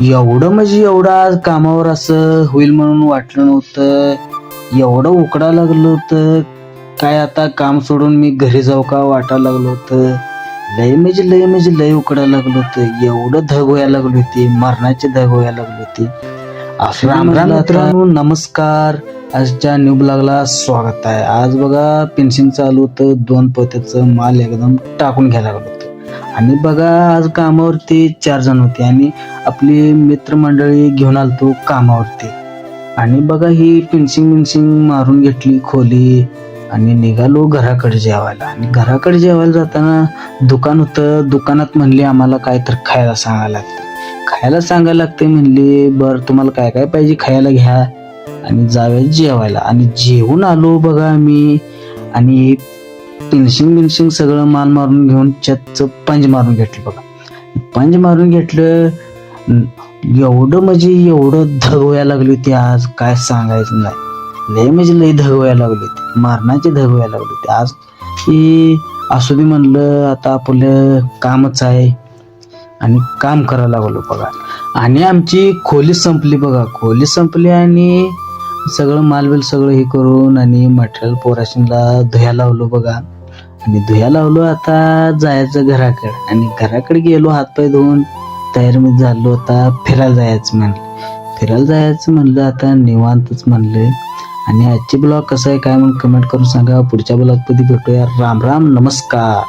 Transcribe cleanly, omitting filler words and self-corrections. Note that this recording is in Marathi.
एवढं म्हणजे एवढं आज कामावर असं होईल म्हणून वाटलं नव्हतं. एवढं उकडा लागलं होतं काय, आता काम सोडून मी घरी जाऊ का वाटायला लागलं होतं. लय उकडा लागलं होतं. एवढं धग व्हायला लागली होती, मरणाची धग व्हायला लागली होती. असं राम मित्रांनो, नमस्कार. आजच्या न्यू ब्लॉगला स्वागत आहे. आज बघा फिनिशिंग चालू होतं, 2 पोत्याचं माल एकदम टाकून घ्यायला लागलं होतं. आणि बघा आज कामावरती 4 जण होते आणि आपली मित्रमंडळी घेऊन आलतो कामावरती. आणि बघा ही फिनिशिंग मारून घेतली खोली आणि निघालो घराकडे जेवायला. आणि घराकडे जेवायला जाताना दुकान होतं. दुकानात म्हणले आम्हाला काय तर खायला सांगायला लागते म्हणले. बरं तुम्हाला काय काय पाहिजे खायला घ्या आणि जाऊया जेवायला. आणि जेवून आलो बघा मी. आणि फिनिशिंग सगळं माल मारून घेऊन छतचं पंच मारून घेतलं बघा. पंच मारून घेतलं. एवढं म्हणजे एवढं धग व्हायला लागली होती आज काय सांगायचं नाही. लय धग व्हायला लागली होती, मारणाची धग व्हायला लागली होती आज. की असू दे म्हणलं, आता आपलं कामच आहे आणि काम करायला लागलो बघा. आणि आमची खोली संपली बघा. खोली संपली आणि सगळं मालबिल सगळं हे करून आणि मटेरियल पोराशीला धुया लावलो बघा. आणि धुया लावलो. आता जायचं घराकडे. आणि घराकडे गेलो, हातपाय धुवून तयार मी झालो. आता फिरायला जायचं म्हणलं आता निवांतच म्हणलं. आणि आजची ब्लॉग कसं आहे काय म्हणून कमेंट करून सांगा. पुढच्या ब्लॉग मध्ये भेटूया. राम राम, नमस्कार.